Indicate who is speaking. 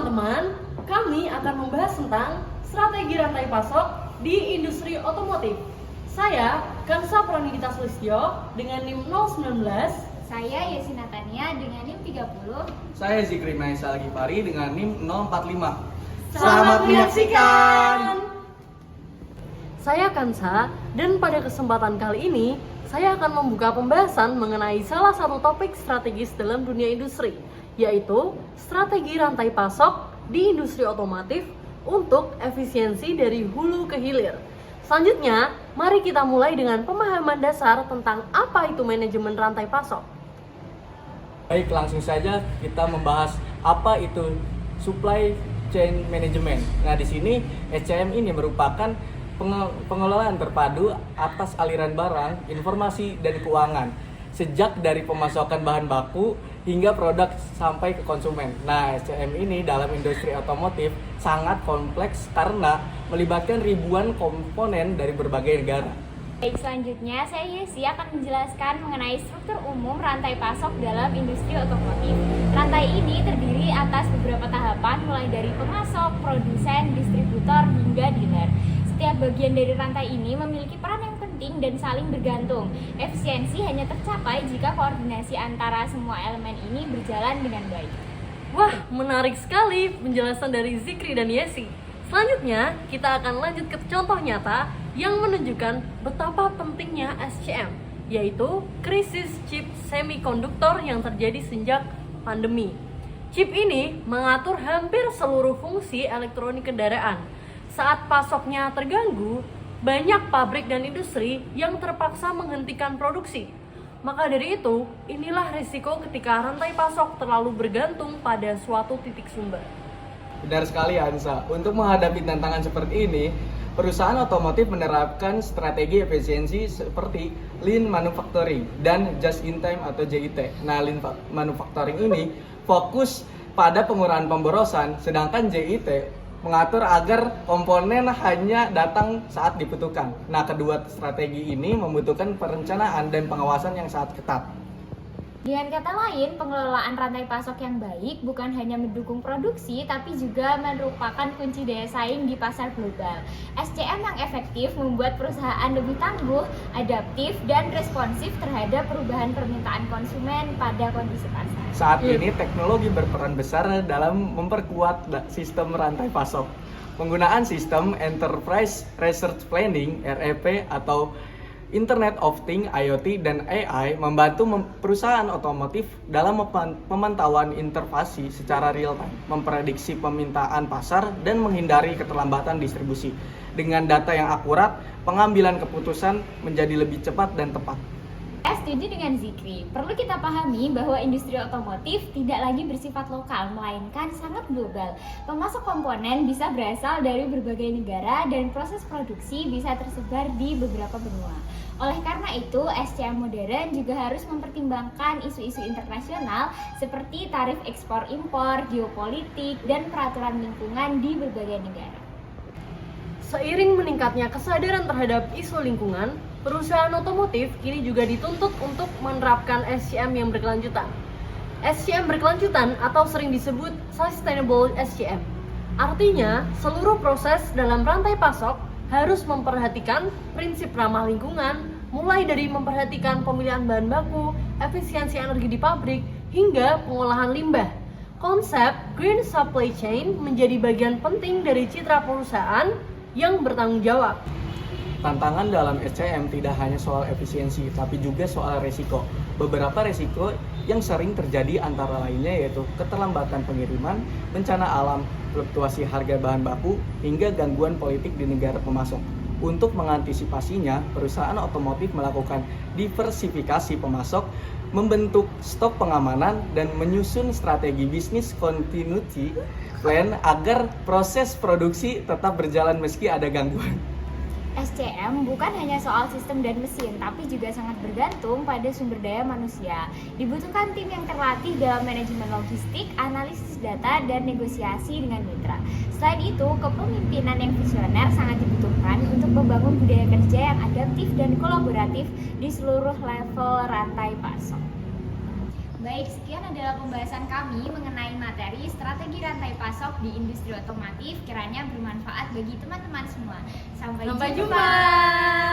Speaker 1: teman-teman, kami akan membahas tentang strategi rantai pasok di industri otomotif. Saya Kansa Pranidita Sulistyo dengan NIM 019.
Speaker 2: Saya Yesina Tania dengan NIM 30.
Speaker 3: Saya Zikri Maisa Gifari dengan NIM 045.
Speaker 1: Selamat menyaksikan! Saya Kansa, dan pada kesempatan kali ini saya akan membuka pembahasan mengenai salah satu topik strategis dalam dunia industri, yaitu strategi rantai pasok di industri otomotif untuk efisiensi dari hulu ke hilir. Selanjutnya, mari kita mulai dengan pemahaman dasar tentang apa itu manajemen rantai pasok.
Speaker 3: Baik, langsung saja kita membahas apa itu supply chain management. Nah, di sini SCM ini merupakan pengelolaan terpadu atas aliran barang, informasi, dan keuangan sejak dari pemasokan bahan baku hingga produk sampai ke konsumen. Nah, SCM ini dalam industri otomotif sangat kompleks karena melibatkan ribuan komponen dari berbagai negara.
Speaker 2: Baik, selanjutnya saya Yesi akan menjelaskan mengenai struktur umum rantai pasok dalam industri otomotif. Rantai ini terdiri atas beberapa tahapan mulai dari pemasok, produsen, distributor, hingga dealer. Setiap bagian dari rantai ini memiliki peran yang penting dan saling bergantung. Efisiensi hanya tercapai jika koordinasi antara semua elemen ini berjalan dengan baik.
Speaker 1: Wah, menarik sekali penjelasan dari Zikri dan Yesi. Selanjutnya, kita akan lanjut ke contoh nyata yang menunjukkan betapa pentingnya SCM, yaitu krisis chip semikonduktor yang terjadi sejak pandemi. Chip ini mengatur hampir seluruh fungsi elektronik kendaraan. Saat pasoknya terganggu, banyak pabrik dan industri yang terpaksa menghentikan produksi. Maka dari itu, inilah risiko ketika rantai pasok terlalu bergantung pada suatu titik sumber.
Speaker 3: Benar sekali, Hansa. Untuk menghadapi tantangan seperti ini, perusahaan otomotif menerapkan strategi efisiensi seperti Lean Manufacturing dan Just in Time atau JIT. Nah, Lean Manufacturing ini fokus pada pengurangan pemborosan, sedangkan JIT mengatur agar komponen hanya datang saat dibutuhkan. Nah, kedua strategi ini membutuhkan perencanaan dan pengawasan yang sangat ketat.
Speaker 2: Dengan kata lain, pengelolaan rantai pasok yang baik bukan hanya mendukung produksi, tapi juga merupakan kunci daya saing di pasar global. SCM yang efektif membuat perusahaan lebih tangguh, adaptif, dan responsif terhadap perubahan permintaan konsumen pada kondisi pasar.
Speaker 3: Saat ini teknologi berperan besar dalam memperkuat sistem rantai pasok. Penggunaan sistem Enterprise Resource Planning (REP) atau Internet of Things (IoT) dan AI membantu perusahaan otomotif dalam pemantauan intervensi secara real time, memprediksi permintaan pasar dan menghindari keterlambatan distribusi. Dengan data yang akurat, pengambilan keputusan menjadi lebih cepat dan tepat.
Speaker 2: Saya setuju dengan Zikri. Perlu kita pahami bahwa industri otomotif tidak lagi bersifat lokal, melainkan sangat global. Pemasok komponen bisa berasal dari berbagai negara dan proses produksi bisa tersebar di beberapa benua. Oleh karena itu, SCM modern juga harus mempertimbangkan isu-isu internasional seperti tarif ekspor-impor, geopolitik, dan peraturan lingkungan di berbagai negara.
Speaker 1: Seiring meningkatnya kesadaran terhadap isu lingkungan, perusahaan otomotif kini juga dituntut untuk menerapkan SCM yang berkelanjutan. SCM berkelanjutan atau sering disebut Sustainable SCM. Artinya, seluruh proses dalam rantai pasok harus memperhatikan prinsip ramah lingkungan, mulai dari memperhatikan pemilihan bahan baku, efisiensi energi di pabrik, hingga pengolahan limbah. Konsep Green Supply Chain menjadi bagian penting dari citra perusahaan yang bertanggung jawab.
Speaker 3: Tantangan dalam SCM tidak hanya soal efisiensi, tapi juga soal resiko. Beberapa resiko yang sering terjadi antara lainnya yaitu keterlambatan pengiriman, bencana alam, fluktuasi harga bahan baku, hingga gangguan politik di negara pemasok. Untuk mengantisipasinya, perusahaan otomotif melakukan diversifikasi pemasok, membentuk stok pengamanan, dan menyusun strategi bisnis continuity plan agar proses produksi tetap berjalan meski ada gangguan.
Speaker 2: SCM bukan hanya soal sistem dan mesin, tapi juga sangat bergantung pada sumber daya manusia. Dibutuhkan tim yang terlatih dalam manajemen logistik, analisis data, dan negosiasi dengan mitra. Selain itu, kepemimpinan yang visioner sangat dibutuhkan untuk membangun budaya kerja yang adaptif dan kolaboratif di seluruh level rantai pasok. Baik, sekian adalah pembahasan kami mengenai materi strategi rantai pasok di industri otomotif. Kiranya bermanfaat bagi teman-teman semua. Sampai
Speaker 1: Sampai
Speaker 2: jumpa.
Speaker 1: jumpa.